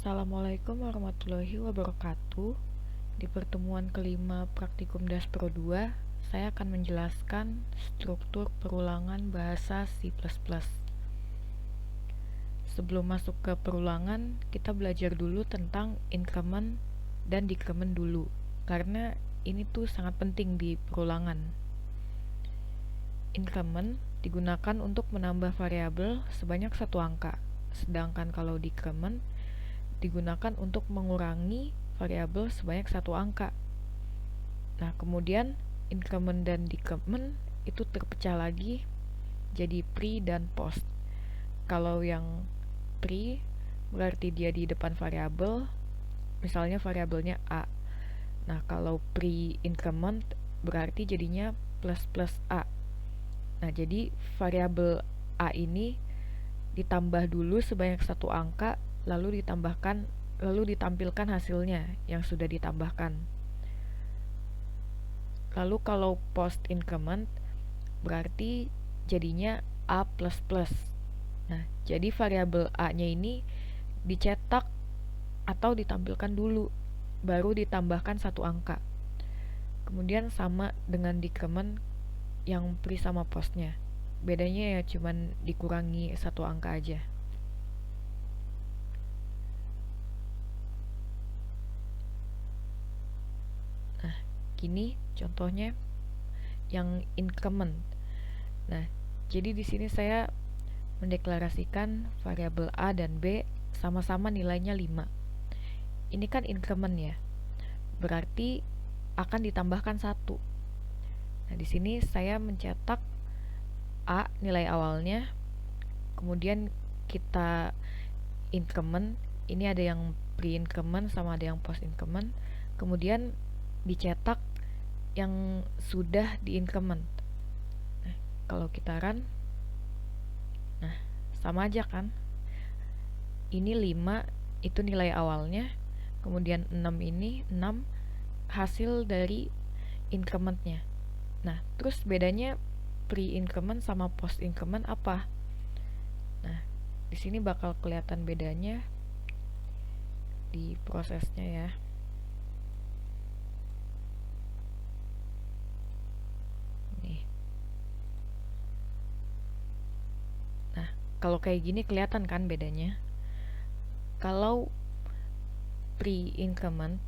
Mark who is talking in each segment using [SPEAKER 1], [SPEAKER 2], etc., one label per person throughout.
[SPEAKER 1] Assalamualaikum warahmatullahi wabarakatuh. Di pertemuan kelima Praktikum Daspro 2, saya akan menjelaskan struktur perulangan bahasa C++. Sebelum masuk ke perulangan, kita belajar dulu tentang increment dan decrement dulu, karena ini tuh sangat penting di perulangan. Increment digunakan untuk menambah variabel sebanyak satu angka, sedangkan kalau decrement digunakan untuk mengurangi variabel sebanyak satu angka. Nah, kemudian increment dan decrement itu terpecah lagi jadi pre dan post. Kalau yang pre berarti dia di depan variabel, misalnya variabelnya A. Nah, kalau pre-increment berarti jadinya plus plus A. Nah, jadi variabel A ini ditambah dulu sebanyak satu angka, lalu ditampilkan hasilnya yang sudah ditambahkan. Lalu kalau post increment berarti jadinya A++. Nah, jadi variabel A-nya ini dicetak atau ditampilkan dulu, baru ditambahkan satu angka. Kemudian sama dengan decrement yang pre sama postnya. Bedanya ya cuman dikurangi satu angka aja. Nah, gini contohnya yang increment. Nah, jadi di sini saya mendeklarasikan variabel A dan B sama-sama nilainya 5. Ini kan increment ya. Berarti akan ditambahkan 1. Nah, di sini saya mencetak A nilai awalnya, kemudian kita increment, ini ada yang pre-increment sama ada yang post-increment, kemudian dicetak yang sudah di-increment. Nah, kalau kita run, nah sama aja kan, ini 5 itu nilai awalnya, kemudian 6 ini 6 hasil dari incrementnya. Nah, terus bedanya pre-increment sama post-increment apa? Nah, di sini bakal kelihatan bedanya di prosesnya ya. Nih. Nah, kalau kayak gini kelihatan kan bedanya? Kalau pre-increment,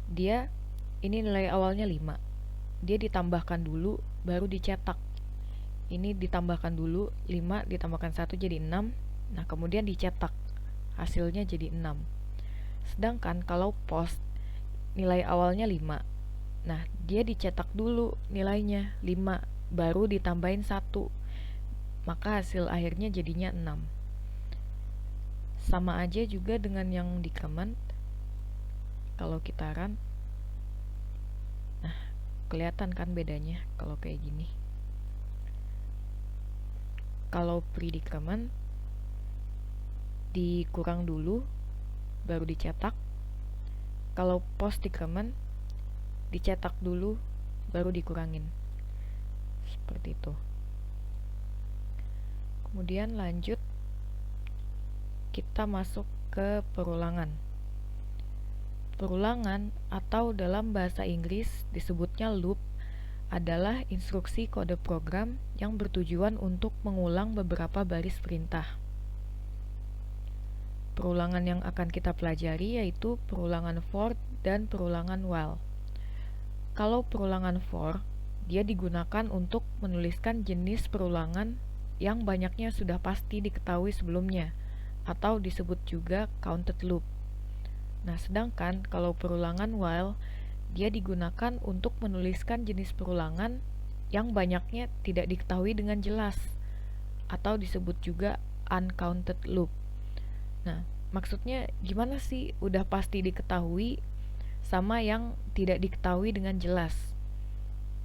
[SPEAKER 1] dia ini nilai awalnya 5. Dia ditambahkan dulu baru dicetak. Ini ditambahkan dulu 5 ditambahkan 1 jadi 6. Nah, kemudian dicetak. Hasilnya jadi 6. Sedangkan kalau post, nilai awalnya 5. Nah, dia dicetak dulu nilainya 5 baru ditambahin 1. Maka hasil akhirnya jadinya 6. Sama aja juga dengan yang decrement. Kalau kita run, nah kelihatan kan bedanya kalau kayak gini. Kalau pre-decrement dikurang dulu baru dicetak. Kalau post-decrement dicetak dulu baru dikurangin. Seperti itu. Kemudian lanjut, kita masuk ke perulangan. Perulangan atau dalam bahasa Inggris disebutnya loop adalah instruksi kode program yang bertujuan untuk mengulang beberapa baris perintah. Perulangan yang akan kita pelajari yaitu perulangan for dan perulangan while. Kalau perulangan for, dia digunakan untuk menuliskan jenis perulangan yang banyaknya sudah pasti diketahui sebelumnya, atau disebut juga counted loop. Nah, sedangkan kalau perulangan while, dia digunakan untuk menuliskan jenis perulangan yang banyaknya tidak diketahui dengan jelas, atau disebut juga uncounted loop. Nah, maksudnya gimana sih udah pasti diketahui sama yang tidak diketahui dengan jelas?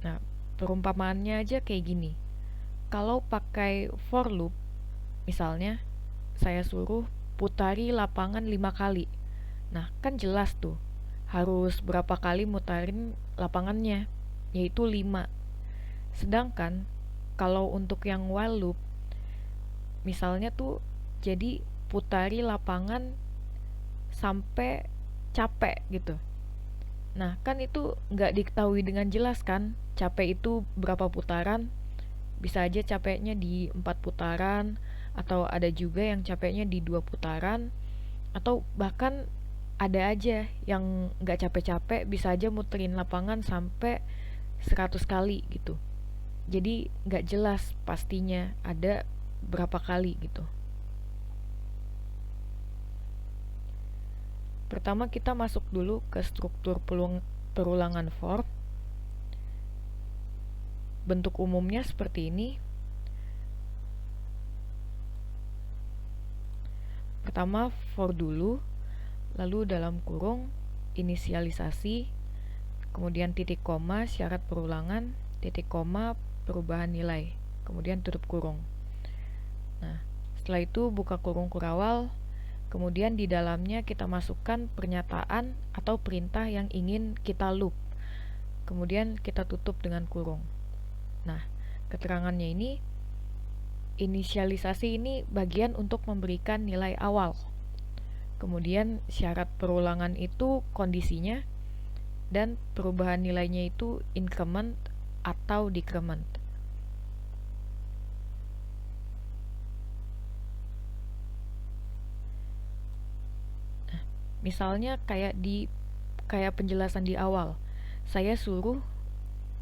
[SPEAKER 1] Nah, perumpamaannya aja kayak gini. Kalau pakai for loop, misalnya saya suruh putari lapangan 5 kali. Nah, kan jelas tuh harus berapa kali mutarin lapangannya, yaitu 5. Sedangkan kalau untuk yang while loop, misalnya tuh jadi putari lapangan sampai capek gitu. Nah, kan itu nggak diketahui dengan jelas kan, capek itu berapa putaran. Bisa aja capeknya di 4 putaran, atau ada juga yang capeknya di 2 putaran, atau bahkan ada aja yang nggak capek-capek bisa aja muterin lapangan sampai 100 kali gitu. Jadi nggak jelas pastinya ada berapa kali gitu. Pertama kita masuk dulu ke struktur perulangan for. Bentuk umumnya seperti ini. Pertama for dulu, lalu dalam kurung inisialisasi, kemudian titik koma syarat perulangan, titik koma perubahan nilai, kemudian tutup kurung. Nah, setelah itu buka kurung kurawal, kemudian di dalamnya kita masukkan pernyataan atau perintah yang ingin kita loop. Kemudian kita tutup dengan kurung. Nah, keterangannya ini, inisialisasi ini bagian untuk memberikan nilai awal. Kemudian syarat perulangan itu kondisinya, dan perubahan nilainya itu increment atau decrement. Nah, misalnya kayak penjelasan di awal, saya suruh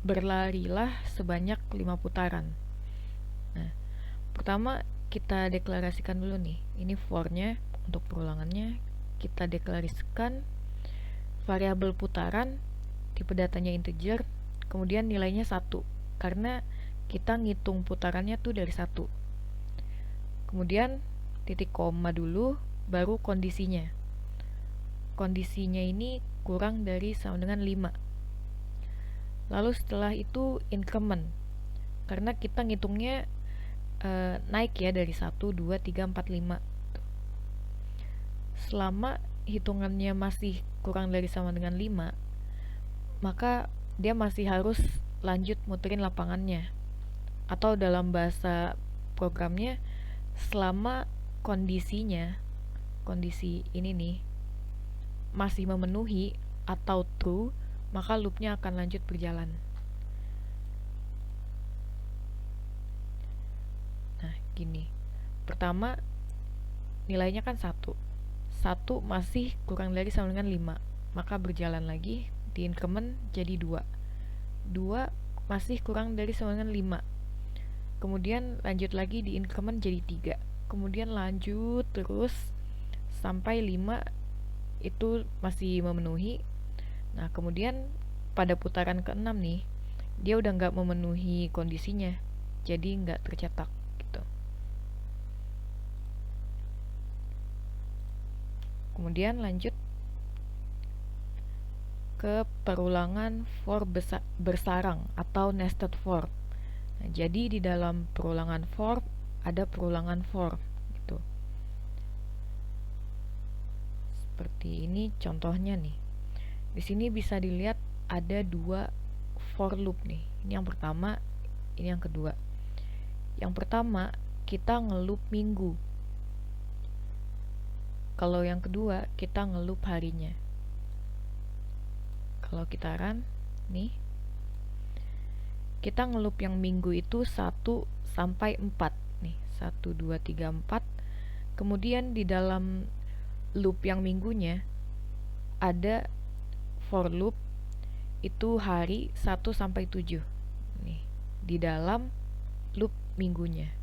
[SPEAKER 1] berlarilah sebanyak 5 putaran. Nah, pertama kita deklarasikan dulu nih, ini for-nya untuk perulangannya. Kita deklarasikan variabel putaran, tipe datanya integer, kemudian nilainya 1, karena kita ngitung putarannya tuh dari 1. Kemudian titik koma dulu, baru kondisinya. Kondisinya ini kurang dari sama dengan 5. Lalu setelah itu increment, karena kita ngitungnya naik ya dari 1, 2, 3, 4, 5. Selama hitungannya masih kurang dari sama dengan 5, maka dia masih harus lanjut muterin lapangannya. Atau dalam bahasa programnya, selama kondisinya, kondisi ini nih, masih memenuhi atau true, maka loopnya akan lanjut berjalan. Nah, gini. Pertama, nilainya kan 1. 1 masih kurang dari sama dengan 5, maka berjalan lagi, di increment jadi 2. 2 masih kurang dari sama dengan 5. Kemudian lanjut lagi di increment jadi 3. Kemudian lanjut terus sampai 5 itu masih memenuhi. Nah, kemudian pada putaran ke-6 nih, dia udah nggak memenuhi kondisinya, jadi nggak tercetak gitu. Kemudian lanjut ke perulangan for bersarang atau nested for. Nah, jadi di dalam perulangan for ada perulangan for gitu. Seperti ini contohnya nih. Di sini bisa dilihat ada 2 for loop nih. Ini yang pertama, ini yang kedua. Yang pertama kita ngeloop minggu. Kalau yang kedua kita ngeloop harinya. Kalau kita run nih, kita ngeloop yang minggu itu 1 sampai 4 nih. 1, 2, 3, 4. Kemudian di dalam loop yang minggunya ada for loop itu hari 1 sampai 7 nih di dalam loop minggunya.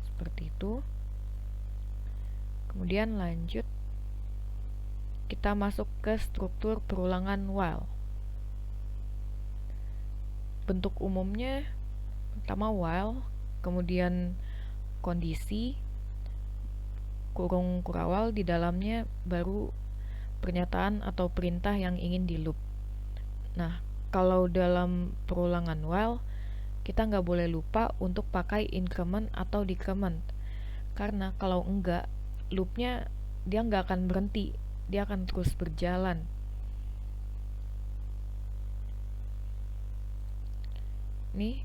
[SPEAKER 1] Seperti itu. Kemudian lanjut kita masuk ke struktur perulangan while. Bentuk umumnya pertama while, kemudian kondisi, kurung kurawal, di dalamnya baru pernyataan atau perintah yang ingin di loop. Nah, kalau dalam perulangan while, kita nggak boleh lupa untuk pakai increment atau decrement. Karena kalau enggak, loopnya dia nggak akan berhenti, dia akan terus berjalan. Nih,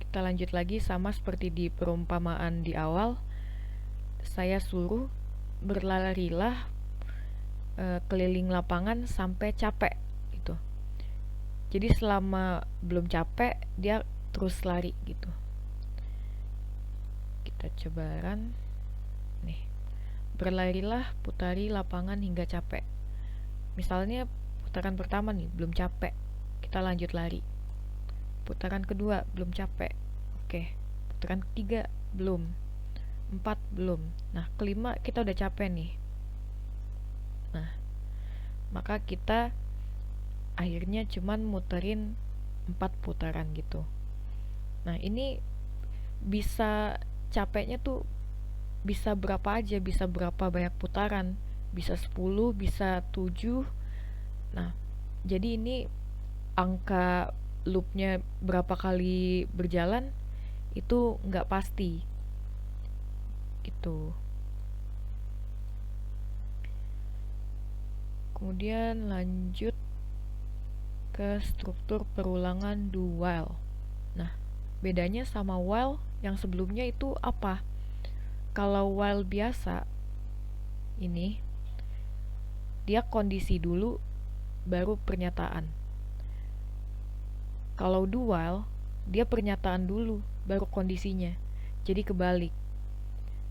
[SPEAKER 1] kita lanjut lagi sama seperti di perumpamaan di awal. Saya suruh berlarilah keliling lapangan sampai capek gitu. Jadi selama belum capek dia terus lari gitu. Kita coba run nih. Berlarilah, putari lapangan hingga capek. Misalnya putaran pertama nih belum capek, kita lanjut lari. Putaran kedua belum capek, oke. Putaran ketiga belum, 4 belum. Nah, kelima kita udah capek nih. Nah, maka kita akhirnya cuman muterin 4 putaran gitu. Nah, ini bisa capeknya tuh bisa berapa aja, bisa berapa banyak putaran, bisa 10, bisa 7. Nah, jadi ini angka loopnya berapa kali berjalan itu nggak pasti gitu. Kemudian lanjut ke struktur perulangan do while. Nah, bedanya sama while yang sebelumnya itu apa? Kalau while biasa ini dia kondisi dulu baru pernyataan. Kalau do while dia pernyataan dulu baru kondisinya. Jadi kebalik.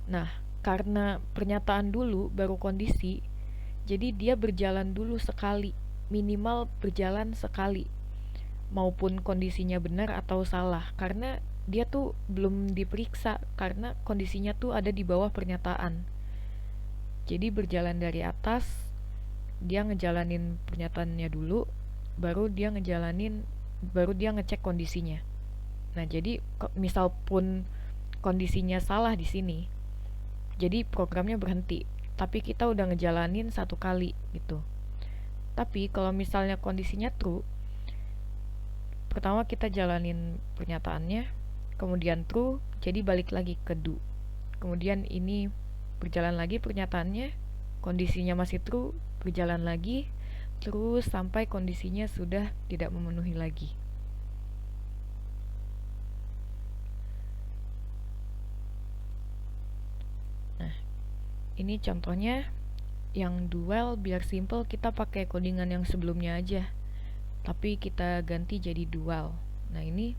[SPEAKER 1] Nah, karena pernyataan dulu baru kondisi, jadi dia berjalan dulu sekali, minimal berjalan sekali, maupun kondisinya benar atau salah, karena dia tuh belum diperiksa, karena kondisinya tuh ada di bawah pernyataan. Jadi berjalan dari atas, dia ngejalanin pernyataannya dulu, baru dia ngecek kondisinya. Nah, jadi misal pun kondisinya salah di sini, jadi programnya berhenti, tapi kita udah ngejalanin satu kali gitu. Tapi kalau misalnya kondisinya true, pertama kita jalanin pernyataannya, kemudian true, jadi balik lagi ke do. Kemudian ini berjalan lagi pernyataannya, kondisinya masih true, berjalan lagi, terus sampai kondisinya sudah tidak memenuhi lagi. Nah, ini contohnya yang dual. Biar simple kita pakai codingan yang sebelumnya aja, tapi kita ganti jadi dual. Nah, ini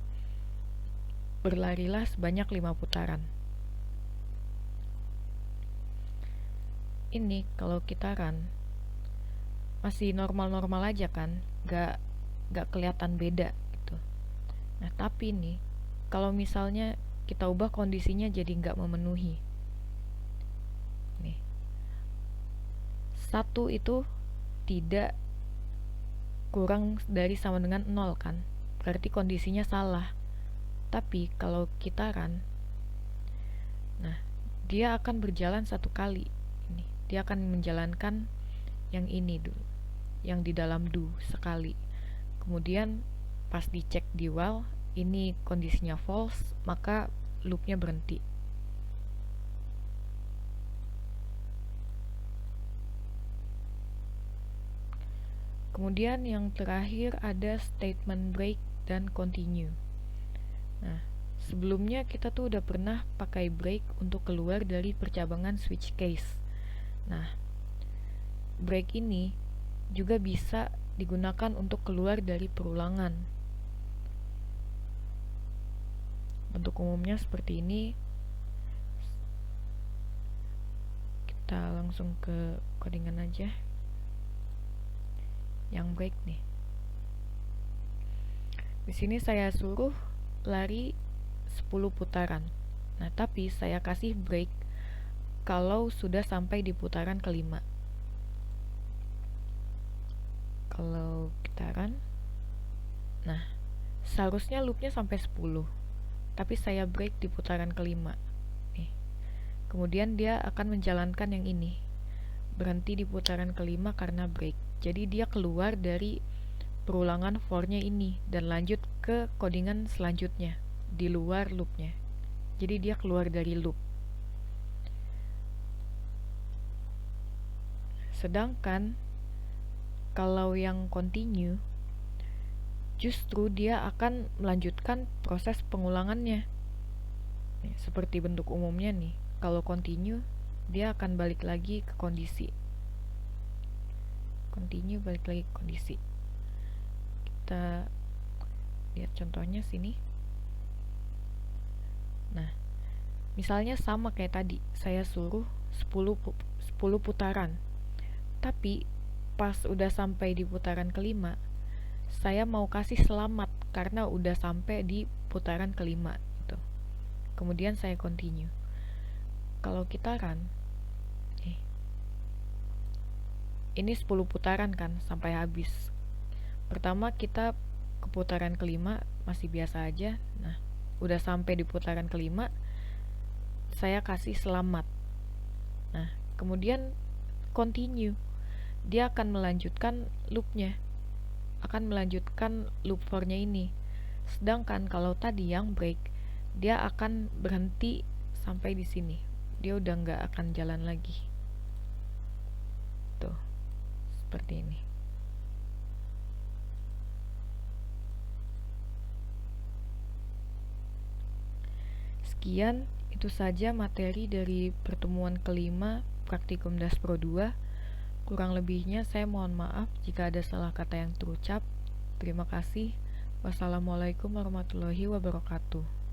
[SPEAKER 1] berlarilah sebanyak 5 putaran. Ini kalau kita run masih normal-normal aja kan, gak kelihatan beda gitu. Nah, tapi nih kalau misalnya kita ubah kondisinya jadi gak memenuhi, nih 1 itu tidak kurang dari sama dengan 0 kan, berarti kondisinya salah. Tapi kalau kita run, nah dia akan berjalan satu kali. Ini dia akan menjalankan yang ini dulu, yang di dalam do sekali. Kemudian pas dicek di while, ini kondisinya false, maka loopnya berhenti. Kemudian yang terakhir ada statement break dan continue. Nah, sebelumnya kita tuh udah pernah pakai break untuk keluar dari percabangan switch case. Nah, break ini juga bisa digunakan untuk keluar dari perulangan. Bentuk umumnya seperti ini. Kita langsung ke codingan aja. Yang break nih. Di sini saya suruh lari 10 putaran. Nah, tapi saya kasih break kalau sudah sampai di putaran kelima. Kalau kita run, nah seharusnya loopnya sampai 10, tapi saya break di putaran kelima nih. Kemudian dia akan menjalankan yang ini, berhenti di putaran kelima karena break. Jadi dia keluar dari perulangan for-nya ini dan lanjut ke codingan selanjutnya di luar loopnya. Jadi dia keluar dari loop. Sedangkan kalau yang continue, justru dia akan melanjutkan proses pengulangannya. Seperti bentuk umumnya nih. Kalau continue, dia akan balik lagi ke kondisi. Continue, balik lagi ke kondisi. Kita lihat contohnya sini. Nah, misalnya sama kayak tadi, saya suruh 10 putaran. Tapi pas udah sampai di putaran kelima, saya mau kasih selamat karena udah sampai di putaran kelima gitu. Kemudian saya continue. Kalau kita run, ini 10 putaran kan sampai habis. Pertama kita ke putaran kelima masih biasa aja. Nah, udah sampai di putaran kelima, saya kasih selamat. Nah, kemudian continue. Dia akan melanjutkan loopnya, akan melanjutkan loop for-nya ini. Sedangkan kalau tadi yang break, dia akan berhenti sampai di sini. Dia udah nggak akan jalan lagi. Tuh, seperti ini. Sekian, itu saja materi dari pertemuan kelima Praktikum Daspro 2. Kurang lebihnya saya mohon maaf jika ada salah kata yang terucap. Terima kasih. Wassalamualaikum warahmatullahi wabarakatuh.